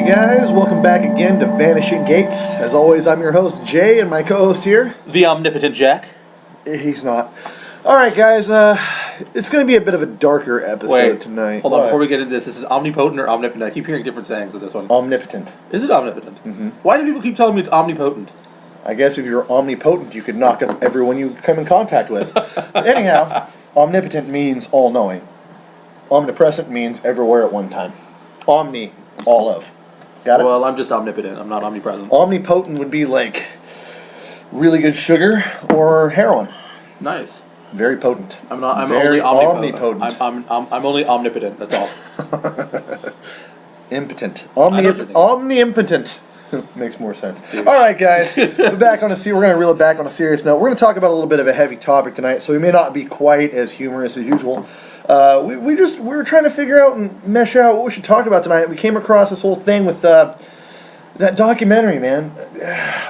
Hey guys, welcome back again to Vanishing Gates. As always, I'm your host Jay, and my co-host here, the omnipotent Jack. He's not. All right, guys. It's going to be a bit of a darker episode tonight. Hold on, before we get into this, is omnipotent or omnipotent? I keep hearing different sayings of this one. Omnipotent. Is it omnipotent? Mm-hmm. Why do people keep telling me it's omnipotent? I guess if you're omnipotent, you could knock up everyone you come in contact with. Anyhow, omnipotent means all-knowing. Omnipresent means everywhere at one time. Omni, all of. Got it? Well, I'm just omnipotent. I'm not omnipresent. Omnipotent would be like really good sugar or heroin. Nice. Very potent. I'm not. I'm Very only omnipotent. omnipotent. I'm only omnipotent. That's all. Impotent. Omni-impotent. Makes more sense. Dude. All right, guys. We're back on we're going to reel it back on a serious note. We're going to talk about a little bit of a heavy topic tonight, so we may not be quite as humorous as usual. We were trying to figure out and mesh out what we should talk about tonight. We came across this whole thing with that documentary, man.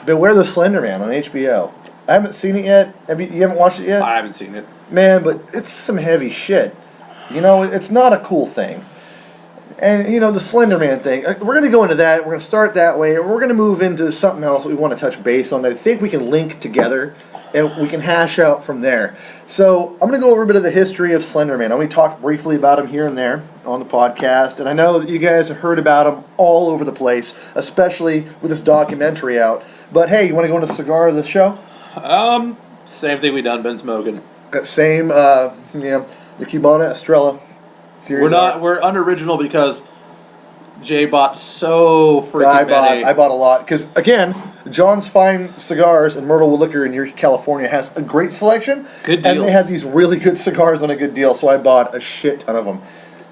Beware the Slenderman on HBO. I haven't seen it yet. You haven't watched it yet? I haven't seen it. Man, but it's some heavy shit. You know, it's not a cool thing. And, you know, the Slenderman thing, we're going to go into that. We're going to start that way, and we're going to move into something else that we want to touch base on that I think we can link together, and we can hash out from there. So, I'm going to go over a bit of the history of Slenderman. We talked briefly about him here and there on the podcast, and I know that you guys have heard about him all over the place, especially with this documentary out. But, hey, you want to go into cigar of the show? Same thing we done. Been smoking. Same, the Cubana Estrella series. We're unoriginal because Jay bought so freaking many. I bought a lot because, again, John's Fine Cigars and Myrtle Wood Liquor in Eureka, California has a great selection. Good deals. And they have these really good cigars on a good deal, so I bought a shit ton of them.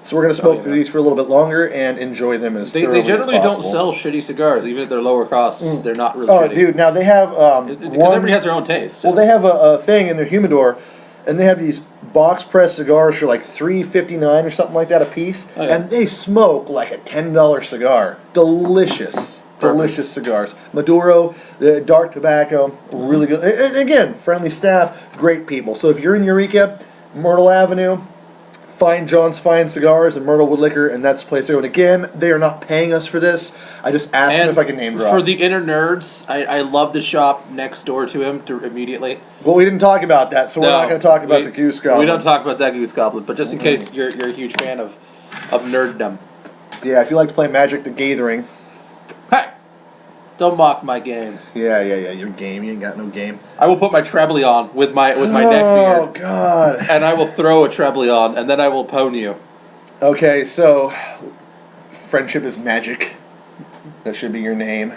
So we're going to smoke through these for a little bit longer and enjoy them as thoroughly They generally as don't possible. sell shitty cigars, even at their lower costs. They're not really Oh, shitty. dude, now they have Because everybody has their own taste. Well, they have a thing in their humidor, and they have these box pressed cigars for like $3.59 or something like that a piece, and they smoke like a $10 cigar. Delicious. Delicious cigars. Maduro, dark tobacco, really good. And again, friendly staff, great people. So if you're in Eureka, Myrtle Avenue, find John's Fine Cigars and Myrtle Wood Liquor, and that's the place to go. And again, they are not paying us for this. I just asked them if I can name drop. For the inner nerds, I love the shop next door to him immediately. Well, we didn't talk about that, so we're not going to talk about the Goose Goblin. We don't talk about that Goose Goblin, but just in case you're a huge fan of nerddom. Yeah, if you like to play Magic the Gathering. Hey! Don't mock my game. Yeah, your game. You ain't got no game. I will put my trebly on with my neck beard. Oh, God. And I will throw a trebly on, and then I will pwn you. Okay, so friendship is magic. That should be your name.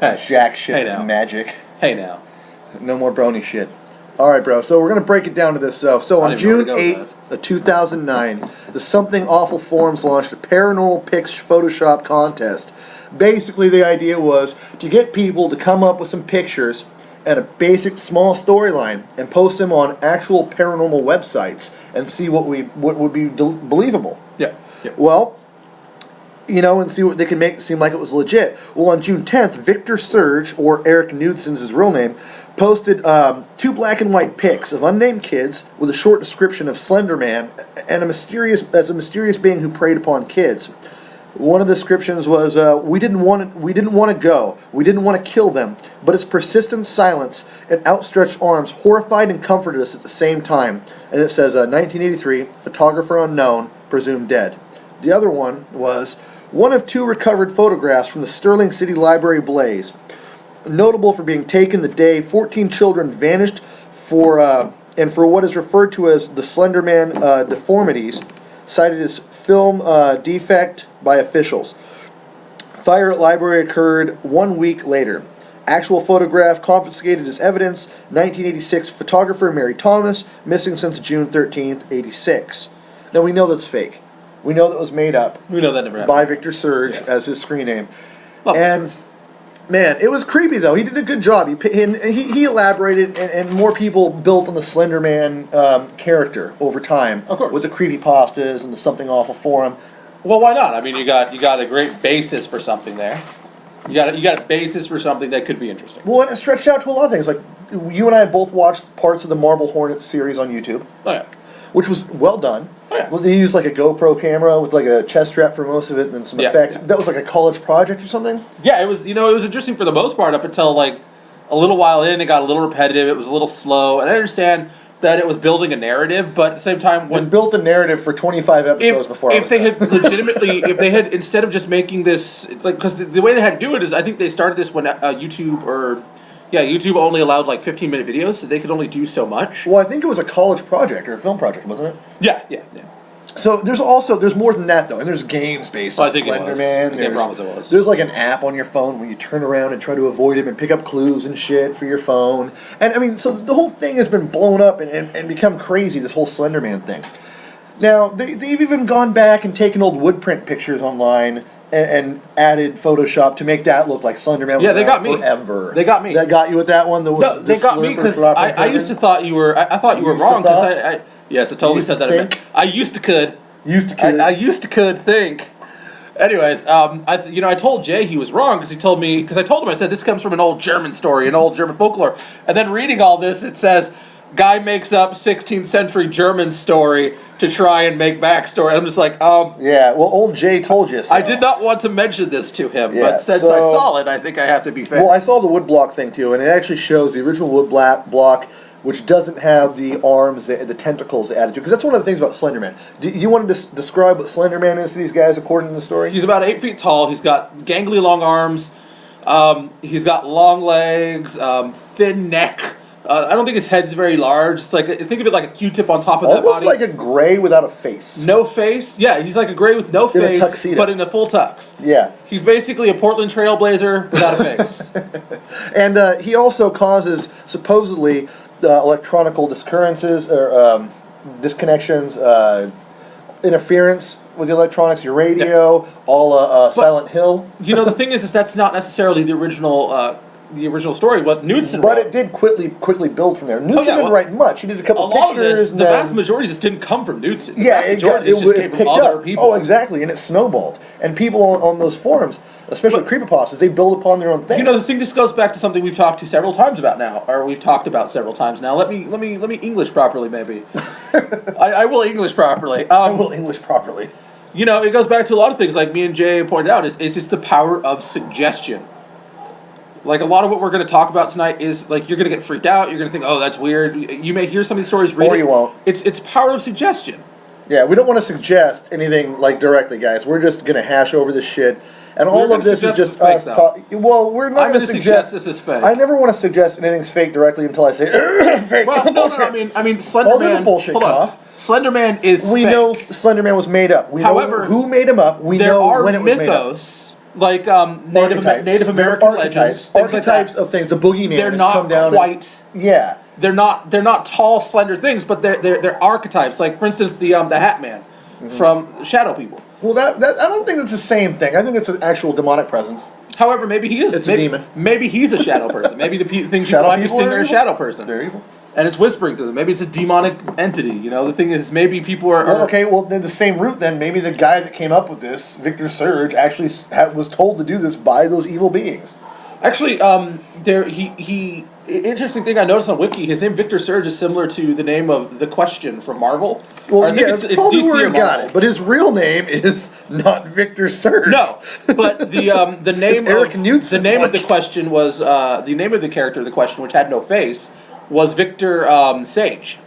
Hey. Jack shit Hey is now. magic. Hey now. No more brony shit. All right, bro. So we're going to break it down to this. So on June 8th of 2009, the Something Awful Forums launched a paranormal pics Photoshop contest. Basically, the idea was to get people to come up with some pictures and a basic small storyline and post them on actual paranormal websites and see what would be believable. Yeah. Well, you know, and see what they can make seem like it was legit. Well, on June 10th, Victor Surge, or Eric Knudsen's his real name, posted 2 black and white pics of unnamed kids with a short description of Slenderman and a mysterious being who preyed upon kids. One of the descriptions was, we didn't want to go. We didn't want to kill them. But its persistent silence and outstretched arms horrified and comforted us at the same time. And it says, 1983, photographer unknown, presumed dead. The other one was one of 2 recovered photographs from the Sterling City Library blaze. Notable for being taken the day 14 children vanished for what is referred to as the Slenderman deformities, cited as film defect by officials. Fire at library occurred 1 week later. Actual photograph confiscated as evidence. 1986 photographer Mary Thomas, missing since June 13th, 86. Now we know that's fake. We know that was made up. We know that never happened. By Victor Surge as his screen name. And man, it was creepy though. He did a good job. He elaborated, and more people built on the Slenderman character over time. Of course. With the creepypastas and the Something Awful forum. Well, why not? I mean, you got a great basis for something there. You got a basis for something that could be interesting. Well, and it stretched out to a lot of things. Like you and I both watched parts of the Marble Hornets series on YouTube. Oh yeah. which was well done. Oh, yeah. Well, they used like a GoPro camera with like a chest strap for most of it, and then some effects. Yeah. That was like a college project or something. Yeah, it was. It was interesting for the most part up until like a little while in. It got a little repetitive. It was a little slow, and I understand that it was building a narrative, but at the same time, When built a narrative for 25 episodes before. If they had legitimately, if they had instead of just making this like, because the way they had to do it is, I think they started this when YouTube only allowed like 15-minute videos, so they could only do so much. Well, I think it was a college project or a film project, wasn't it? Yeah. So there's more than that though, and there's games based on Slenderman. I promise it was. There's like an app on your phone where you turn around and try to avoid him and pick up clues and shit for your phone. And I mean, so the whole thing has been blown up and become crazy, this whole Slenderman thing. Now, they've even gone back and taken old wood print pictures online and added Photoshop to make that look like Slenderman was they got me. forever. They got me. That got you with that one? No, they got me because I used to thought you were. I thought you were wrong because I yes, I totally said that. I used to could. I used to could think. Anyways, I told Jay he was wrong because I told him, I said this comes from an old German story, an old German folklore, and then reading all this, it says guy makes up 16th century German story to try and make backstory. I'm just like, yeah, well, old Jay told you so. I did not want to mention this to him, but since I saw it, I think I have to be fair. Well, I saw the wood block thing too, and it actually shows the original wood block, which doesn't have the arms, the tentacles added to it. Because that's one of the things about Slenderman. Do you want to describe what Slenderman is to these guys according to the story? He's about 8 feet tall. He's got gangly long arms. He's got long legs, thin neck. I don't think his head's very large. It's like, think of it like a Q-tip on top of that body. Almost like a gray without a face. No face? Yeah, he's like a gray with no face, a tuxedo. But in a full tux. Yeah. He's basically a Portland trailblazer without a face. And he also causes, supposedly, electronical discurrences, or disconnections, interference with the electronics, your radio, all Silent Hill. The thing is that's not necessarily the original story. What Knudsen But wrote. it did quickly build from there. Knudsen didn't write much. He did a couple pictures. The vast majority of this didn't come from Knudsen. Yeah, it just came from other people. Oh, exactly, and it snowballed. And people on those forums, especially creepypastas, they build upon their own thing. This goes back to something we've talked several times now. Let me English properly, maybe. I will English properly. I will English properly. It goes back to a lot of things, like me and Jay pointed out, is it's the power of suggestion. Like, a lot of what we're going to talk about tonight is, like, you're going to get freaked out, you're going to think, oh, that's weird. You may hear some of these stories, read it. Or you won't. It's power of suggestion. Yeah, we don't want to suggest anything, like, directly, guys. We're just going to hash over this shit. And all of this is just us talking. Well, we're not going to suggest this is fake. I never want to suggest anything's fake directly until I say fake. Well, no, I mean, Slenderman. I'll do the bullshit cough. Slenderman is We fake. know Slenderman was made up. We However, know who made him up. We know when it was made up. There are mythos, like Native American legends, archetypes of things. The boogeyman. They're not quite. Yeah. They're not tall, slender things, but they're archetypes. Like, for instance, the Hat Man from Shadow People. Well, that I don't think it's the same thing. I think it's an actual demonic presence. However, maybe he is. It's a demon. Maybe he's a shadow person. Maybe the things people might be seeing are a shadow person. They're evil. And it's whispering to them. Maybe it's a demonic entity. The thing is, maybe people are... Well, okay, well, then the same route, then. Maybe the guy that came up with this, Victor Surge, actually was told to do this by those evil beings. Actually, interesting thing I noticed on Wiki, his name Victor Surge is similar to the name of The Question from Marvel. Well, I think it's probably DC where he got it, but his real name is not Victor Surge. No, but the name Eric Knudsen. The name of The Question was the name of the character of The Question, which had no face, was Victor Sage.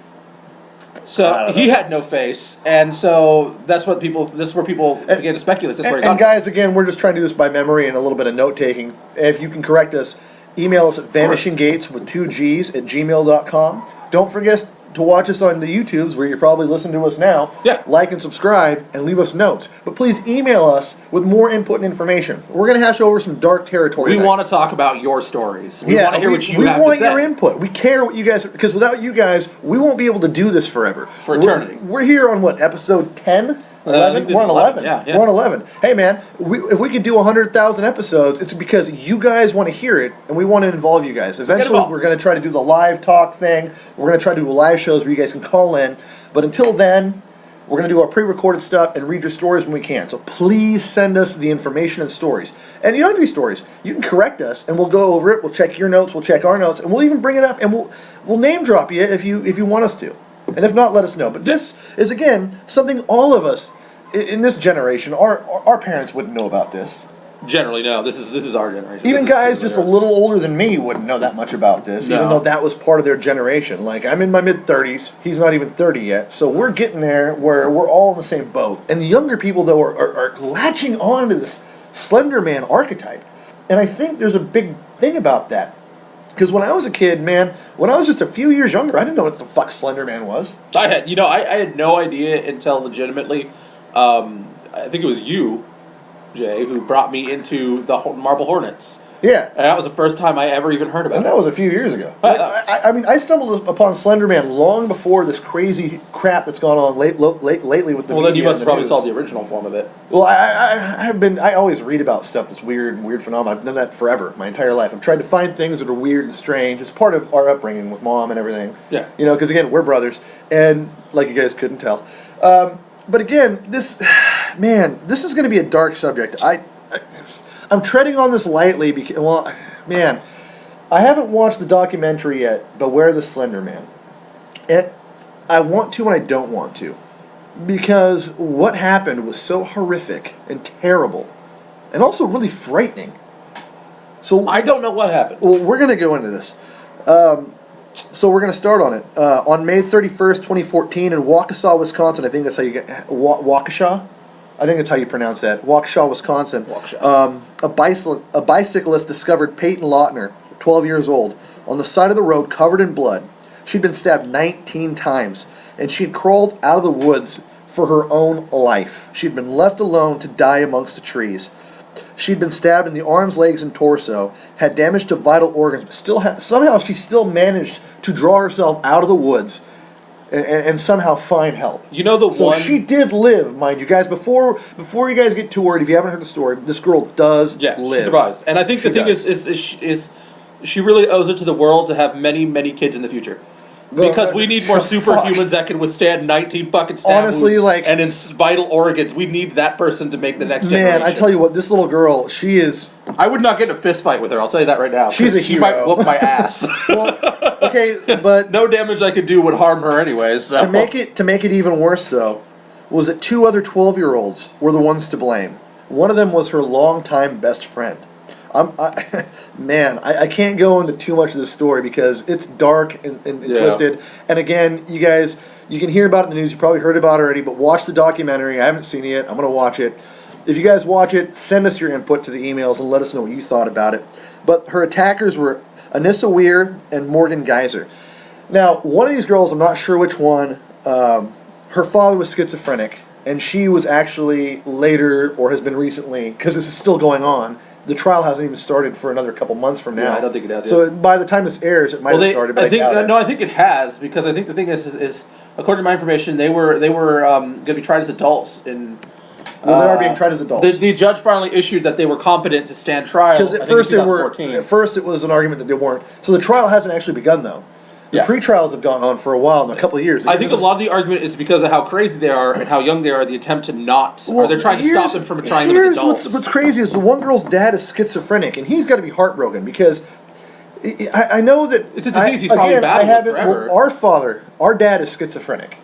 So he had no face, and so that's where people began to speculate. That's where he got guys, again, we're just trying to do this by memory and a little bit of note taking. If you can correct us, email us at vanishinggates with 2 G's at gmail.com. Don't forget to watch us on the YouTubes, where you're probably listening to us now. Yeah. Like and subscribe and leave us notes. But please email us with more input and information. We're going to hash over some dark territory. We want to talk about your stories. We want to hear what you have to say. We want your input. We care what you guys... Because without you guys, we won't be able to do this forever. For eternity. We're here on, what, episode 10? 11? We're on 11. Yeah. We're on 11. Hey, man, if we could do 100,000 episodes, it's because you guys want to hear it, and we want to involve you guys. Eventually, we're going to try to do the live talk thing. We're going to try to do live shows where you guys can call in. But until then, we're going to do our pre-recorded stuff and read your stories when we can. So please send us the information and stories. And you don't have to be stories. You can correct us, and we'll go over it. We'll check your notes. We'll check our notes, and we'll even bring it up, and we'll name drop you if you want us to. And if not, let us know. But this is, again, something all of us in this generation, our parents wouldn't know about this. Generally, no. This is our generation. Even guys just a little older than me wouldn't know that much about this, even though that was part of their generation. Like, I'm in my mid-30s. He's not even 30 yet. So we're getting there where we're all in the same boat. And the younger people, though, are latching on to this Slenderman archetype. And I think there's a big thing about that. Because when I was a kid, man, when I was just a few years younger, I didn't know what the fuck Slenderman was. I had no idea until legitimately, I think it was you, Jay, who brought me into the Marble Hornets. Yeah. And that was the first time I ever even heard about it. And that was a few years ago. I mean, I stumbled upon Slenderman long before this crazy crap that's gone on lately with the Well, then you must have probably news. saw the original form of it. Well, I always read about stuff that's weird and weird phenomena. I've done that forever, my entire life. I've tried to find things that are weird and strange. It's part of our upbringing with Mom and everything. Yeah. You know, because, again, we're brothers. And, like you guys couldn't tell. But, again, this is going to be a dark subject. I'm treading on this lightly because, well, man, I haven't watched the documentary yet, Beware the Slender Man. And I want to and I don't want to. Because what happened was so horrific and terrible. And also really frightening. So I don't know what happened. Well, we're going to go into this. So we're going to start on it. On May 31st, 2014, in Waukesha, Wisconsin, I think that's how you get... Waukesha? I think that's how you pronounce that. Waukesha, Wisconsin. Waukesha. A bicyclist discovered Peyton Lautner, 12 years old, on the side of the road covered in blood. She'd been stabbed 19 times, and she'd crawled out of the woods for her own life. She'd been left alone to die amongst the trees. She'd been stabbed in the arms, legs, and torso, had damage to vital organs, but somehow she still managed to draw herself out of the woods and somehow find help. You know the so one... she did live, mind you guys. Before you guys get too worried, if you haven't heard the story, this girl does live. She survives. And I think the thing is she really owes it to the world to have many, many kids in the future. Because we need more superhumans that can withstand 19 fucking stab Honestly, wounds and in vital organs. We need that person to make the next generation. Man, I tell you what, this little girl, she is... I would not get in a fist fight with her, I'll tell you that right now. She's a hero. She might whoop my ass. Well, okay, but... No damage I could do would harm her anyways. So. To make it even worse, though, was that two other 12-year-olds were the ones to blame. One of them was her longtime best friend. I can't go into too much of this story because it's dark and twisted. And again, you guys, you can hear about it in the news. You probably heard about it already, but watch the documentary. I haven't seen it yet. I'm going to watch it. If you guys watch it, send us your input to the emails and let us know what you thought about it. But her attackers were Anissa Weir and Morgan Geyser. Now, one of these girls, I'm not sure which one, her father was schizophrenic, and she was actually later, or has been recently, because this is still going on. The trial hasn't even started for another couple months from now. Yeah, I don't think it has. So by the time this airs, it might have started. But I think it has, because I think the thing is according to my information, they were going to be tried as adults in. Well, they are being tried as adults. The judge finally issued that they were competent to stand trial. Because at first it was an argument that they weren't. So the trial hasn't actually begun though. The pre-trials have gone on for a while, in a couple of years. I think a lot of the argument is because of how crazy they are and how young they are, the attempt to not... or they're trying to stop them from trying them as adults. What's crazy is the one girl's dad is schizophrenic, and he's got to be heartbroken because I know that... It's a disease he's probably battling with forever. Well, our dad is schizophrenic.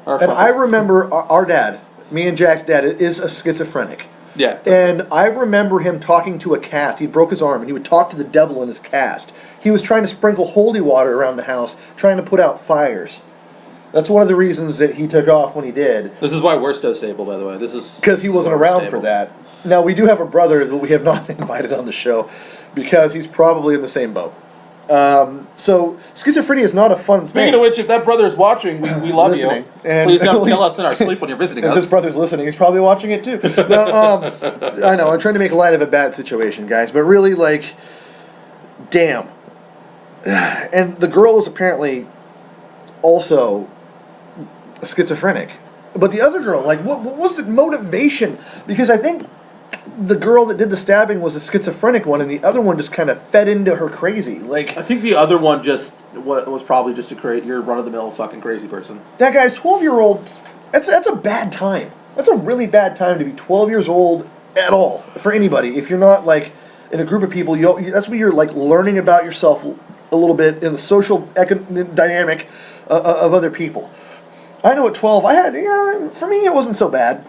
I remember our dad, me and Jack's dad, is a schizophrenic. Yeah. And I remember him talking to a cast. He broke his arm, and he would talk to the devil in his cast. He was trying to sprinkle holy water around the house, trying to put out fires. That's one of the reasons that he took off when he did. This is why we're so stable, by the way. This is because he wasn't around for that. Now, we do have a brother that we have not invited on the show because he's probably in the same boat. So schizophrenia is not a fun thing. Speaking of which, if that brother is watching, we love you. And please don't kill us in our sleep when you're visiting us. If this brother's listening, he's probably watching it too. Now, I know, I'm trying to make light of a bad situation, guys, but really, like, damn. And the girl is apparently also schizophrenic. But the other girl, like, what was the motivation? Because I think the girl that did the stabbing was a schizophrenic one, and the other one just kind of fed into her crazy. Like, I think the other one just was probably just to create your run-of-the-mill fucking crazy person. That guy's 12-year-old. That's a bad time. That's a really bad time to be 12 years old at all for anybody. If you're not like in a group of people, that's when you're like learning about yourself a little bit in the social dynamic. of other people. I know at 12, I had, for me, it wasn't so bad.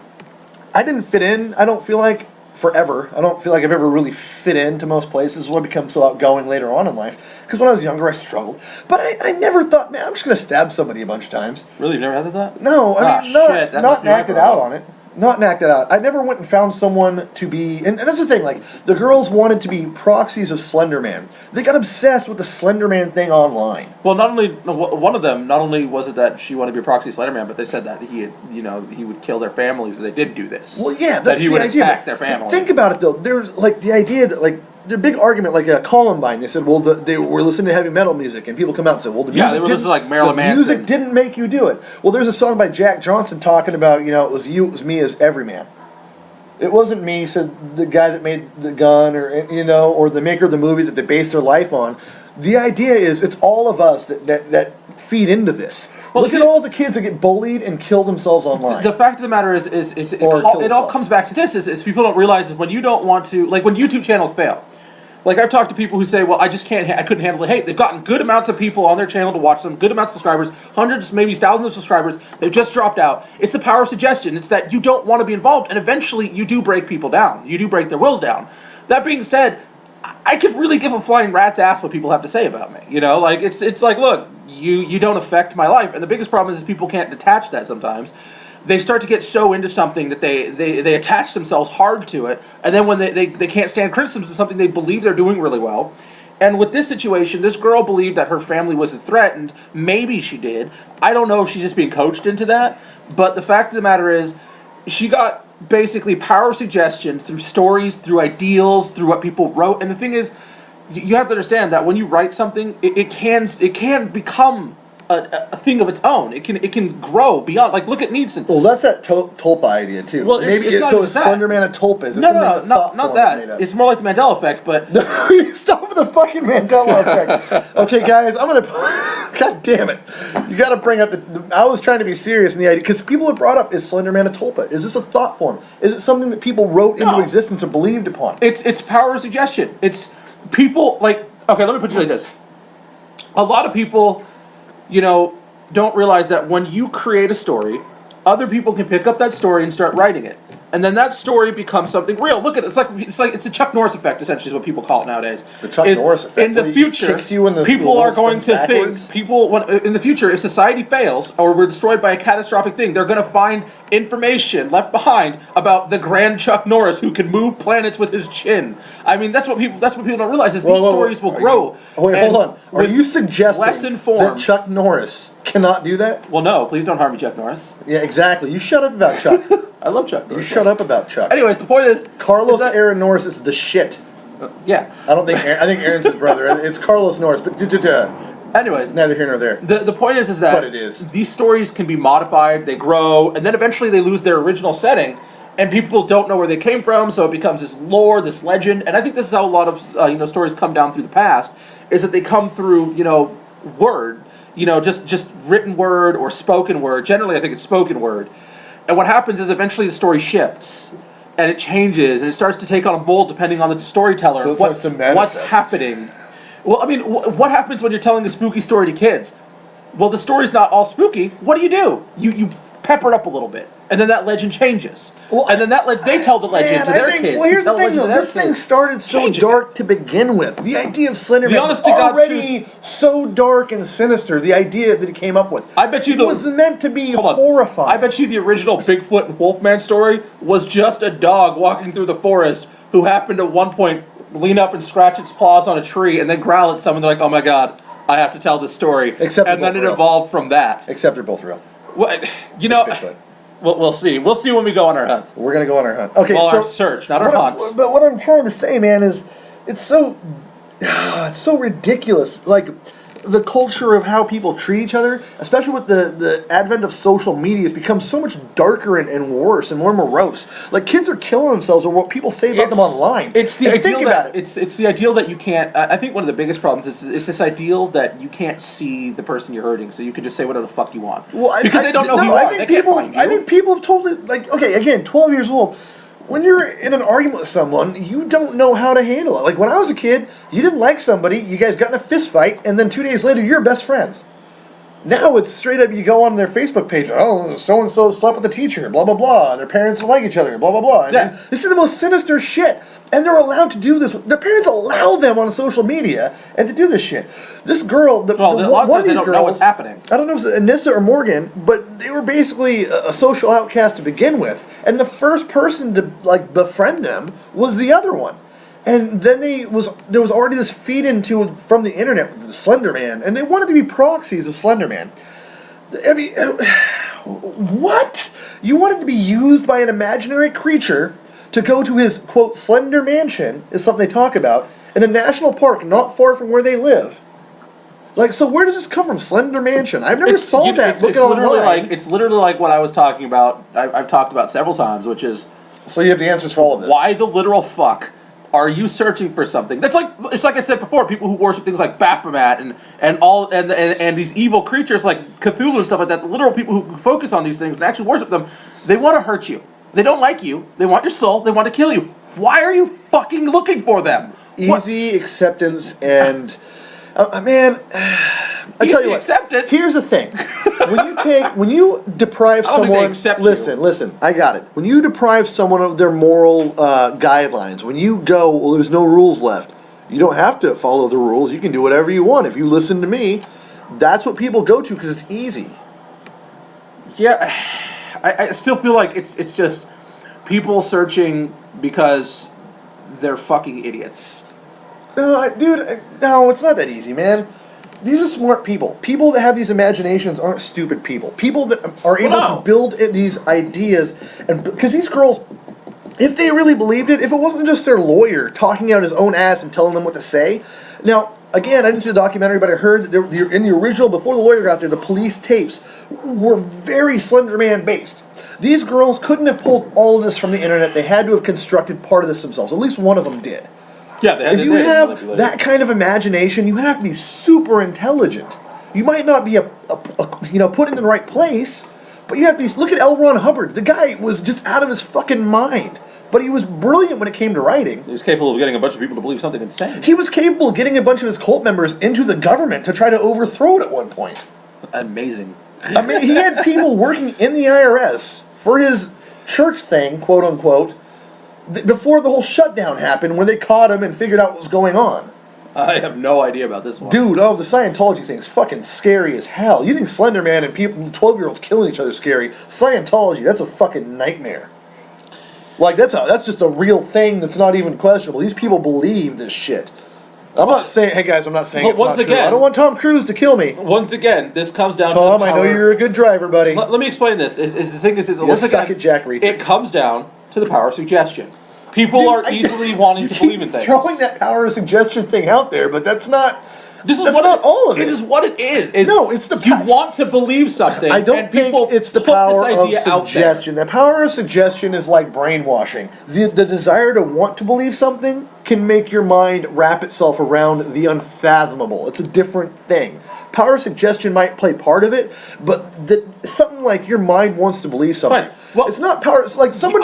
I didn't fit in, I don't feel like, forever. I don't feel like I've ever really fit into most places. I become so outgoing later on in life. Because when I was younger, I struggled. But I never thought, man, I'm just going to stab somebody a bunch of times. Really? You've never had that thought? No, I mean, not acted out on it. Not acted out. I never went and found someone to be... And that's the thing, like, the girls wanted to be proxies of Slenderman. They got obsessed with the Slenderman thing online. Well, one of them, not only was it that she wanted to be a proxy of Slenderman, but they said that he would kill their families if they did do this. Well, yeah, that's the idea. That he would attack their family. Think about it, though. There's, like, the idea that, like, the big argument, like Columbine, they said, well, they were listening to heavy metal music, and people come out and said, well, the music didn't make you do it. Well, there's a song by Jack Johnson talking about, it was me as every man. It wasn't me, said the guy that made the gun, or the maker of the movie that they based their life on. The idea is, it's all of us that feed into this. Well, look at all the kids that get bullied and kill themselves online. The fact of the matter is it all comes back to this, is people don't realize is when you don't want to, like when YouTube channels fail. Like, I've talked to people who say, well, I couldn't handle the hate. They've gotten good amounts of people on their channel to watch them, good amounts of subscribers, hundreds, maybe thousands of subscribers. They've just dropped out. It's the power of suggestion. It's that you don't want to be involved, and eventually you do break people down. You do break their wills down. That being said, I could really give a flying rat's ass what people have to say about me. Like, it's like, look, you don't affect my life. And the biggest problem is people can't detach that sometimes. They start to get so into something that they attach themselves hard to it, and then when they can't stand criticism of something they believe they're doing really well. And with this situation, this girl believed that her family wasn't threatened. Maybe she did. I don't know if she's just being coached into that, but the fact of the matter is, she got basically power suggestion through stories, through ideals, through what people wrote. And the thing is, you have to understand that when you write something, it can become a thing of its own. It can grow beyond. Like, look at Needson. Well, that's that Tulpa idea too. Well, maybe it's so is Slenderman a Tulpa? Is not that. It's more like the Mandela effect. But stop with the fucking Mandela effect. Okay, guys, I'm gonna. God damn it! You got to bring up the. I was trying to be serious in the idea because people have brought up: is Slenderman a Tulpa? Is this a thought form? Is it something that people wrote into existence or believed upon? It's power of suggestion. It's people like. Okay, let me put it like this. A lot of people, don't realize that when you create a story, other people can pick up that story and start writing it. And then that story becomes something real. Look at it. It's a Chuck Norris effect, essentially, is what people call it nowadays. The Chuck Norris effect. In the future, people are going to think, in the future, if society fails or we're destroyed by a catastrophic thing, they're going to find information left behind about the grand Chuck Norris who can move planets with his chin. I mean, that's what people don't realize is these stories will grow. Hold on. Are you suggesting that Chuck Norris cannot do that? Well, no. Please don't harm me, Chuck Norris. Yeah, exactly. You shut up about Chuck. I love Chuck Norris. You shut up about Chuck. Anyways, the point is... Carlos Aaron Norris is the shit. Yeah. I think Aaron's his brother. It's Carlos Norris. But anyways... Neither here nor there. The point is that... But it is. These stories can be modified, they grow, and then eventually they lose their original setting, and people don't know where they came from, so it becomes this lore, this legend, and I think this is how a lot of stories come down through the past, is that they come through, word, just written word or spoken word. Generally, I think it's spoken word. And what happens is eventually the story shifts, and it changes, and it starts to take on a mold depending on the storyteller. So it starts to manifest. What's happening? Well, I mean, what happens when you're telling a spooky story to kids? Well, the story's not all spooky. What do? You pepper it up a little bit, and then that legend changes. Well, and then they tell the legend to their kids. Well, here's the thing, though. This thing started so dark to begin with. The idea of Slenderman was already so dark and sinister. The idea that it came up with. I bet you it was meant to be horrifying. I bet you the original Bigfoot and Wolfman story was just a dog walking through the forest who happened at one point lean up and scratch its paws on a tree and then growl at someone. They're like, "Oh my god, I have to tell this story." And then it evolved from that. Except they're both real. Well, we'll see. We'll see when we go on our hunt. We're gonna go on our hunt. Okay, well, our search, not our hunts. But what I'm trying to say, man, is it's so ridiculous. Like the culture of how people treat each other, especially with the advent of social media, has become so much darker and worse and more morose. Like kids are killing themselves over what people say about them online. It's the ideal that it's the ideal that you can't. I think one of the biggest problems is this ideal that you can't see the person you're hurting, so you can just say whatever the fuck you want. Well, because they don't know who you are. They can't find you. I think people have totally okay. Again, 12 years old. When you're in an argument with someone, you don't know how to handle it. Like when I was a kid, you didn't like somebody, you guys got in a fist fight, and then 2 days later, you're best friends. Now it's straight up, you go on their Facebook page, oh, so-and-so slept with the teacher, blah, blah, blah, their parents don't like each other, blah, blah, blah. And this is the most sinister shit. And they're allowed to do this. Their parents allow them on social media and to do this shit. This girl, one of these girls, know what's happening. I don't know if it's Anissa or Morgan, but they were basically a social outcast to begin with. And the first person to like befriend them was the other one. And then there was already this feed into from the internet, the Slenderman, and they wanted to be proxies of Slenderman. I mean, what? You wanted to be used by an imaginary creature to go to his, quote, slender mansion, is something they talk about, in a national park not far from where they live. Like, so where does this come from, Slender Mansion? I've never saw that. It's literally like what I was talking about, I've talked about several times, which is... So you have the answers for all of this. Why the literal fuck are you searching for something? That's like, it's like I said before, people who worship things like Baphomet and these evil creatures like Cthulhu and stuff like that, the literal people who focus on these things and actually worship them, they want to hurt you. They don't like you. They want your soul. They want to kill you. Why are you fucking looking for them? Easy acceptance and... man, I tell you what. Acceptance. Here's the thing: when you deprive someone, listen, I got it. When you deprive someone of their moral guidelines, when you go, well, there's no rules left. You don't have to follow the rules. You can do whatever you want if you listen to me. That's what people go to because it's easy. Yeah, I still feel like it's just people searching because they're fucking idiots. No, dude, no, it's not that easy, man. These are smart people. People that have these imaginations aren't stupid people. People that are able to build these ideas, and because these girls, if they really believed it, if it wasn't just their lawyer talking out his own ass and telling them what to say. Now, again, I didn't see the documentary, but I heard that in the original, before the lawyer got there, the police tapes were very Slenderman based. These girls couldn't have pulled all of this from the internet. They had to have constructed part of this themselves. At least one of them did. Yeah, if you have that kind of imagination, you have to be super intelligent. You might not be put in the right place, but you have to be. Look at L. Ron Hubbard. The guy was just out of his fucking mind, but he was brilliant when it came to writing. He was capable of getting a bunch of people to believe something insane. He was capable of getting a bunch of his cult members into the government to try to overthrow it at one point. Amazing. I mean, he had people working in the IRS for his church thing, quote unquote, before the whole shutdown happened, when they caught him and figured out what was going on. I have no idea about this one. Dude, the Scientology thing is fucking scary as hell. You think Slenderman and 12-year-olds killing each other is scary? Scientology, that's a fucking nightmare. Like, that's just a real thing that's not even questionable. These people believe this shit. I'm not saying, hey guys, I'm not saying it's not true. I don't want Tom Cruise to kill me. Once again, this comes down to Tom, I know you're a good driver, buddy. Let me explain this. The thing is suck it, Jack Reacher. It comes down to the power of suggestion. People are easily wanting to believe in things. Throwing that power of suggestion thing out there, but that's not. Not all of it. It is what it is. No, it's the. You want to believe something. I don't think it's the power of suggestion. The power of suggestion is like brainwashing. The desire to want to believe something can make your mind wrap itself around the unfathomable. It's a different thing. Power of suggestion might play part of it, but something like your mind wants to believe something. Fine. Well, it's not power. It's like someone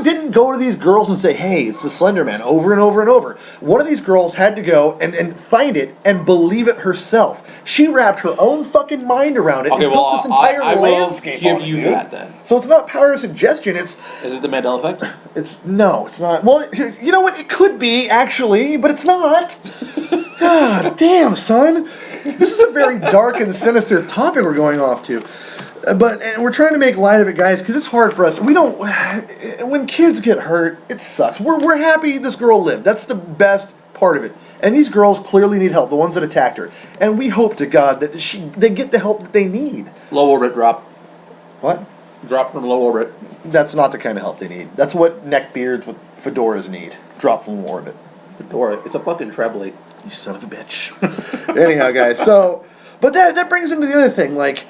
didn't go to these girls and say, "Hey, it's the Slender Man," over and over and over. One of these girls had to go and find it and believe it herself. She wrapped her own fucking mind around it and built this entire landscape. I will give you that then. So it's not power of suggestion. Is it the Mandela effect? It's not. Well, you know what? It could be actually, but it's not. God damn, son. This is a very dark and sinister topic we're going off to. And we're trying to make light of it, guys, because it's hard for us. When kids get hurt, it sucks. We're happy this girl lived. That's the best part of it. And these girls clearly need help, the ones that attacked her. And we hope to God that they get the help that they need. Low orbit drop. What? Drop from low orbit. That's not the kind of help they need. That's what neckbeards with fedoras need. Drop from low orbit. Fedora. It's a fucking treble. You son of a bitch. Anyhow, guys, but that brings into the other thing, like,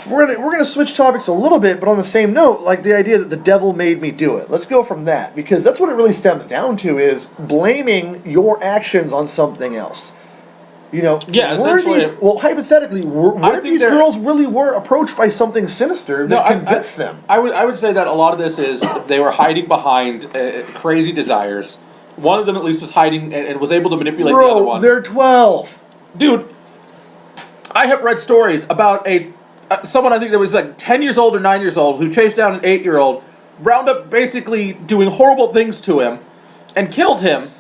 we're gonna switch topics a little bit, but on the same note, like the idea that the devil made me do it. Let's go from that, because that's what it really stems down to, is blaming your actions on something else. Yeah, essentially. Hypothetically, what if these girls really were approached by something sinister that convinced them? I would say that a lot of this is they were hiding behind crazy desires. One of them at least was hiding and was able to manipulate the other one. They're 12. Dude, I have read stories about someone I think that was like 10 years old or 9 years old who chased down an 8-year-old, wound up basically doing horrible things to him, and killed him,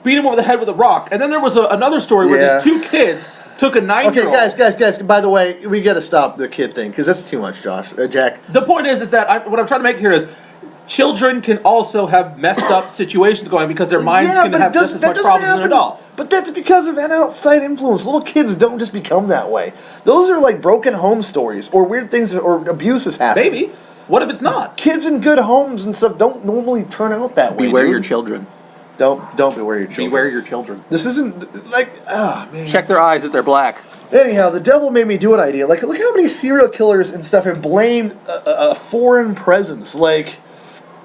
beat him over the head with a rock. And then there was another story where these 2 kids took a 9-year-old. Okay, guys. By the way, we got to stop the kid thing because that's too much, Josh. Jack. The point is that what I'm trying to make here is children can also have messed up situations going because their minds can have just as much problems as an adult. But that's because of an outside influence. Little kids don't just become that way. Those are like broken home stories or weird things or abuse has happened. Maybe. What if it's not? Kids in good homes and stuff don't normally turn out that way. Beware your children. Don't beware your children. Beware your children. This isn't like, man. Check their eyes if they're black. Anyhow, the devil made me do it idea. Like, look how many serial killers and stuff have blamed a foreign presence. Like,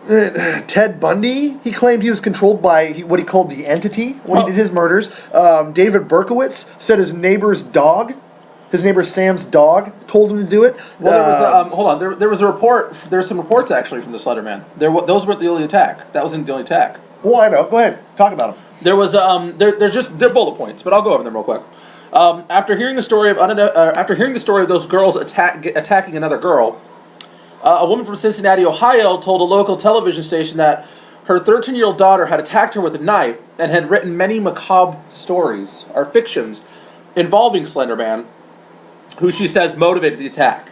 Ted Bundy, he claimed he was controlled by what he called the entity when he did his murders. David Berkowitz said his neighbor's dog, his neighbor Sam's dog, told him to do it. Well, there was hold on. There was a report. There's some reports actually from the Slenderman. Those weren't the only attack. That wasn't the only attack. Well, I know. Go ahead. Talk about them. There was they're bullet points, but I'll go over them real quick. After hearing the story of those girls attacking another girl, a woman from Cincinnati, Ohio, told a local television station that her 13-year-old daughter had attacked her with a knife and had written many macabre stories or fictions involving Slenderman, who she says motivated the attack.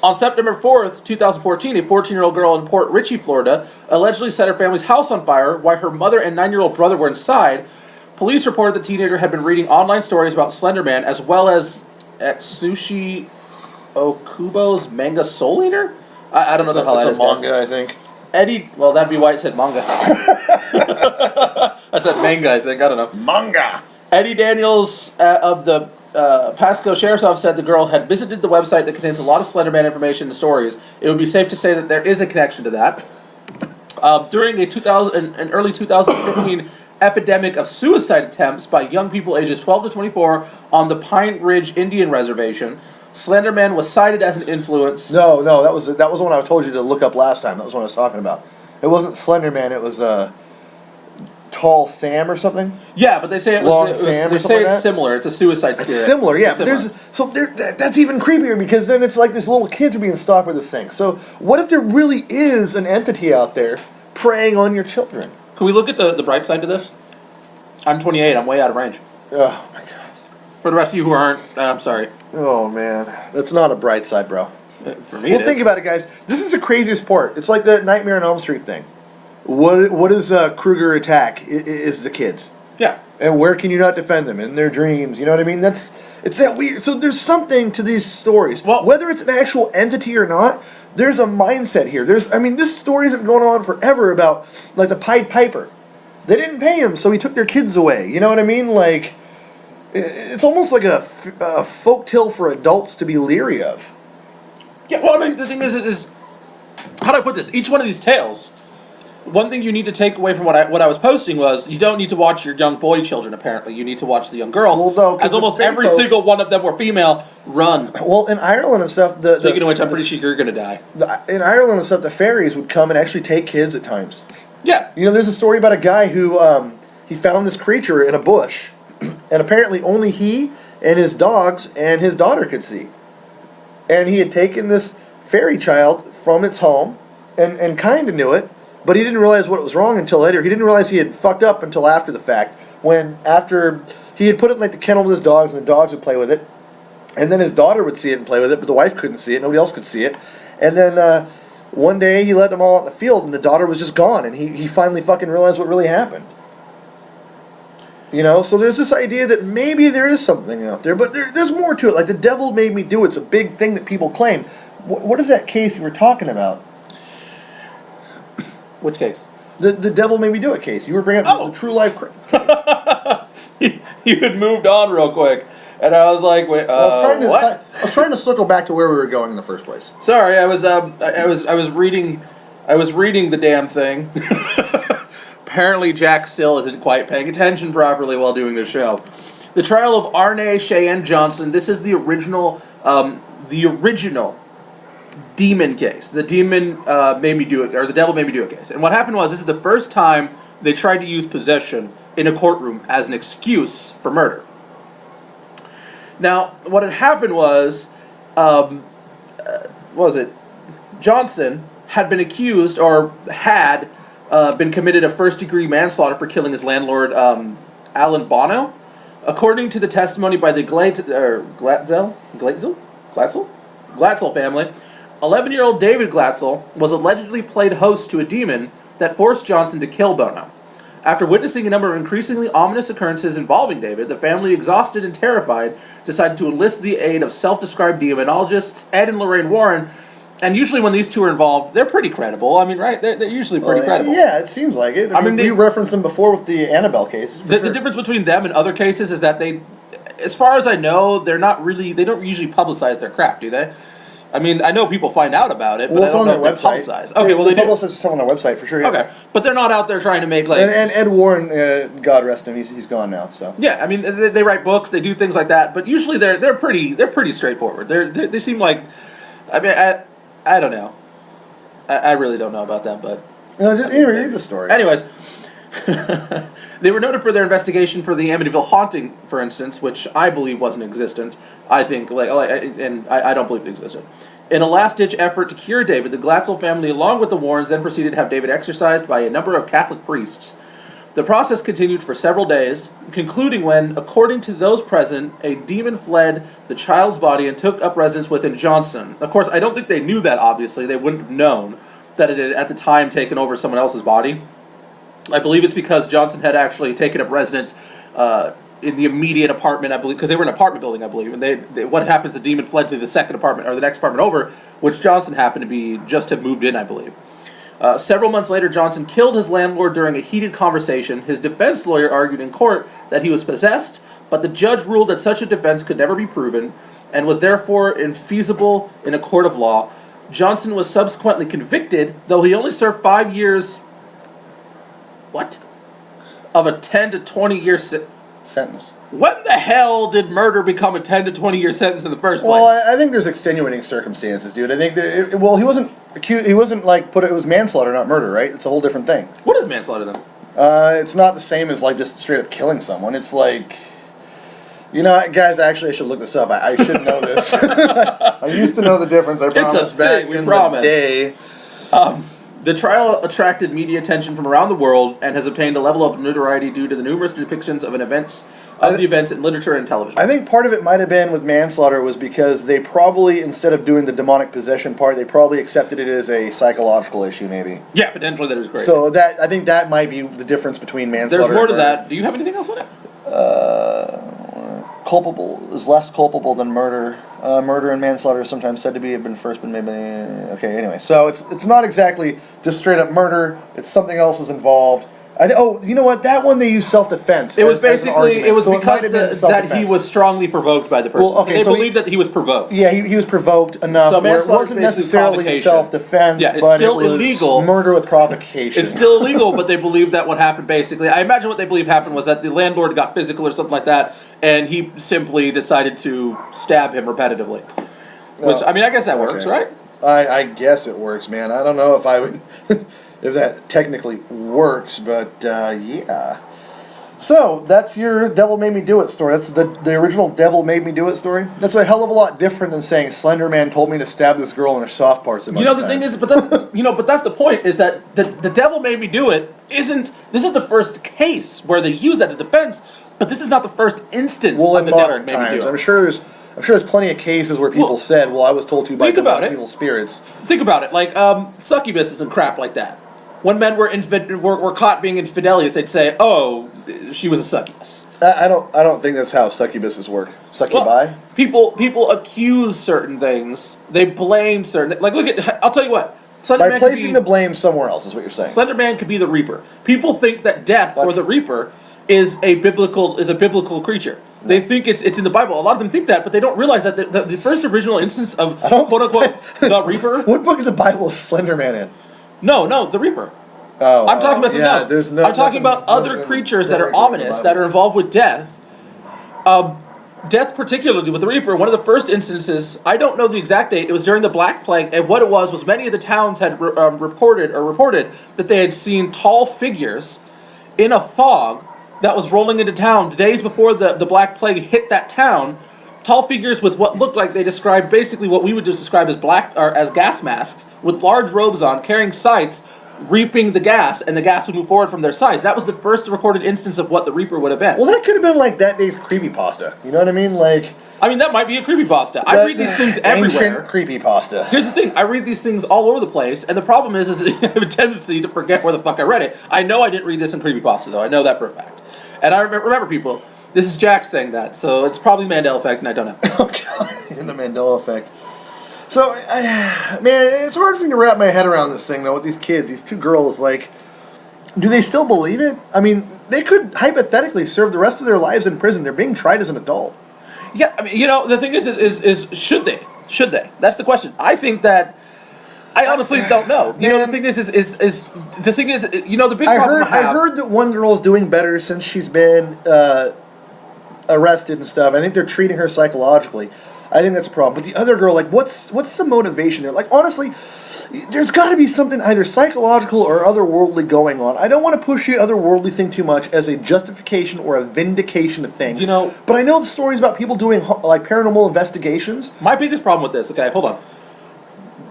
On September 4th, 2014, a 14-year-old girl in Port Richey, Florida, allegedly set her family's house on fire while her mother and 9-year-old brother were inside. Police reported the teenager had been reading online stories about Slenderman as well as Atsushi Okubo's manga Soul Eater? I don't know the hell that is. It's a manga, I think. Well, that'd be why it said manga. I said manga, I think. I don't know. Manga! Eddie Daniels of the Pasco Sheriff's Office said the girl had visited the website that contains a lot of Slenderman information and stories. It would be safe to say that there is a connection to that. During an early 2015 epidemic of suicide attempts by young people ages 12 to 24 on the Pine Ridge Indian Reservation, Slenderman was cited as an influence. No, that was the one I told you to look up last time. That was what I was talking about. It wasn't Slenderman. It was Tall Sam or something. Yeah, but they say it's similar. It's a suicide spirit. It's similar, yeah. But that's even creepier because then it's like these little kids are being stalked with this thing. So what if there really is an entity out there preying on your children? Can we look at the bright side to this? I'm 28. I'm way out of range. Oh my god. For the rest of you who aren't, I'm sorry. Oh man, that's not a bright side, bro. For me, think about it, guys. This is the craziest part. It's like the Nightmare on Elm Street thing. What is Krueger attack? Is the kids? Yeah. And where can you not defend them in their dreams? You know what I mean? It's that weird. So there's something to these stories. Well, whether it's an actual entity or not, there's a mindset here. This story's been going on forever about like the Pied Piper. They didn't pay him, so he took their kids away. You know what I mean? Like, it's almost like a folktale for adults to be leery of. Yeah, well, I mean, the thing is how do I put this? Each one of these tales, one thing you need to take away from what I was posting was you don't need to watch your young boy children, apparently. You need to watch the young girls. Well, no, as almost every single one of them were female, run. Well, in Ireland and stuff... Speaking of which, I'm pretty sure you're going to die. In Ireland and stuff, the fairies would come and actually take kids at times. Yeah. You know, there's a story about a guy who he found this creature in a bush, and apparently only he and his dogs and his daughter could see. And he had taken this fairy child from its home and kind of knew it, but he didn't realize what was wrong until later. He didn't realize he had fucked up until after the fact, after he had put it in like the kennel with his dogs, and the dogs would play with it, and then his daughter would see it and play with it, but the wife couldn't see it, nobody else could see it, and then one day he let them all out in the field, and the daughter was just gone, and he finally fucking realized what really happened. You know, so there's this idea that maybe there is something out there, but there's more to it. Like, the devil made me do it's a big thing that people claim. What is that case you were talking about? Which case? The devil made me do it case. You were bringing up the true life case. You had moved on real quick, and I was like, "Wait, what?" I was trying to circle back to where we were going in the first place. Sorry, I was reading the damn thing. Apparently, Jack still isn't quite paying attention properly while doing the show. The trial of Arne Cheyenne Johnson. This is the original demon case. The demon made me do it, or the devil made me do it case. And what happened was, this is the first time they tried to use possession in a courtroom as an excuse for murder. Now, what had happened was, what was it? Johnson had been accused, or had been committed of first-degree manslaughter for killing his landlord, Alan Bono. According to the testimony by the Glatzel family, 11-year-old David Glatzel was allegedly played host to a demon that forced Johnson to kill Bono. After witnessing a number of increasingly ominous occurrences involving David, the family, exhausted and terrified, decided to enlist the aid of self-described demonologists Ed and Lorraine Warren. And usually when these two are involved, they're pretty credible. I mean, right? They're usually pretty credible. Yeah, it seems like it. I mean, we referenced them before with the Annabelle case. The difference between them and other cases is that they, as far as I know, they don't usually publicize their crap, do they? I mean, I know people find out about it, but it's on their website. Okay, well, they publicize stuff on their website for sure. Yeah. Okay, but they're not out there trying to make like. And Ed Warren, God rest him, he's gone now. So. Yeah, I mean, they write books, they do things like that, but usually they're pretty straightforward. They seem like, I mean, I don't know. I really don't know about that, but... No, just read the story. Anyways, they were noted for their investigation for the Amityville haunting, for instance, which I believe wasn't existent. I think, and I don't believe it existed. In a last-ditch effort to cure David, the Glatzel family, along with the Warrens, then proceeded to have David exorcised by a number of Catholic priests. The process continued for several days, concluding when, according to those present, a demon fled the child's body and took up residence within Johnson. Of course, I don't think they knew that, obviously. They wouldn't have known that it had, at the time, taken over someone else's body. I believe it's because Johnson had actually taken up residence in the immediate apartment, I believe, because they were in an apartment building, I believe. And what happens, the demon fled to the second apartment, or the next apartment over, which Johnson happened to be, just had moved in, I believe. Several months later, Johnson killed his landlord during a heated conversation. His defense lawyer argued in court that he was possessed, but the judge ruled that such a defense could never be proven and was therefore infeasible in a court of law. Johnson was subsequently convicted, though he only served 5 years... What? Of a 10 to 20 year sentence. When the hell did murder become a 10 to 20 year sentence in the first place? Well, I think there's extenuating circumstances, dude. I think that he wasn't accused. He wasn't it was manslaughter, not murder, right? It's a whole different thing. What is manslaughter then? It's not the same as just straight up killing someone. It's like, guys. Actually, I should look this up. I should know this. I used to know the difference. I promise. It's a thing. We promise. The day. The trial attracted media attention from around the world and has obtained a level of notoriety due to the numerous depictions of the events in literature and television. I think part of it might have been with manslaughter was because they probably, instead of doing the demonic possession part, they probably accepted it as a psychological issue, maybe. Yeah, potentially that is great. So I think that might be the difference between manslaughter. There's more to that. Do you have anything else on it? Culpable is less culpable than murder. Murder and manslaughter is sometimes said to have been first, but maybe okay. Anyway, so it's not exactly just straight up murder. It's something else is involved. You know what? That one they used self-defense. It was because that he was strongly provoked by the person. Well, okay, so they believed that he was provoked. Yeah, he was provoked enough so where it wasn't necessarily self-defense, yeah, it's but still it was illegal. Murder with provocation. It's still illegal, but they believed that what happened basically, I imagine what they believe happened was that the landlord got physical or something like that, and he simply decided to stab him repetitively. Which, I mean, I guess that works, right? I guess it works, man. I don't know if I would... if that technically works, but yeah. So, that's your Devil Made Me Do It story. That's the original Devil Made Me Do It story. That's a hell of a lot different than saying Slenderman told me to stab this girl in her soft parts. The thing is, but that's the point, is that the Devil Made Me Do It isn't, this is the first case where they use that as defense, but this is not the first instance of the Devil Made Me Do It. I'm sure there's plenty of cases where people said, I was told to by evil spirits. Think about it, like succubuses and crap like that. When men were caught being infidelious, they'd say, "Oh, she was a succubus." I don't think that's how succubuses work. Succubi? Well, people accuse certain things. They blame certain. Like, look at. I'll tell you what. By placing the blame somewhere else is what you're saying. Slenderman could be the Reaper. People think that Death or the Reaper is a biblical creature. They think it's in the Bible. A lot of them think that, but they don't realize that the first original instance of quote unquote the Reaper. What book of the Bible is Slenderman in? No, the Reaper. Oh, I'm talking about something else. I'm talking about other creatures that are ominous, that are involved with death. Death, particularly with the Reaper, one of the first instances, I don't know the exact date, it was during the Black Plague, and what it was many of the towns had reported that they had seen tall figures in a fog that was rolling into town days before the Black Plague hit that town, tall figures with what looked like they described basically what we would just describe as as gas masks, with large robes on, carrying scythes, reaping the gas, and the gas would move forward from their scythes. That was the first recorded instance of what the Reaper would have been. Well, that could have been like that day's creepypasta. You know what I mean? I mean, that might be a creepypasta. I read these things everywhere. Ancient creepypasta. Here's the thing. I read these things all over the place, and the problem is I have a tendency to forget where the fuck I read it. I know I didn't read this in creepypasta, though. I know that for a fact. And I remember people, this is Jack saying that, so it's probably Mandela Effect, and I don't know. Oh, God. In the Mandela Effect. So, man, it's hard for me to wrap my head around this thing, though, with these kids, these two girls, do they still believe it? I mean, they could hypothetically serve the rest of their lives in prison. They're being tried as an adult. Yeah, I mean, the thing is should they? Should they? That's the question. I think that, I honestly don't know. The thing is the big problem I heard that one girl's doing better since she's been arrested and stuff. I think they're treating her psychologically. I think that's a problem. But the other girl, what's the motivation there? Honestly, there's got to be something either psychological or otherworldly going on. I don't want to push the otherworldly thing too much as a justification or a vindication of things. But I know the stories about people doing paranormal investigations. My biggest problem with this, okay, hold on.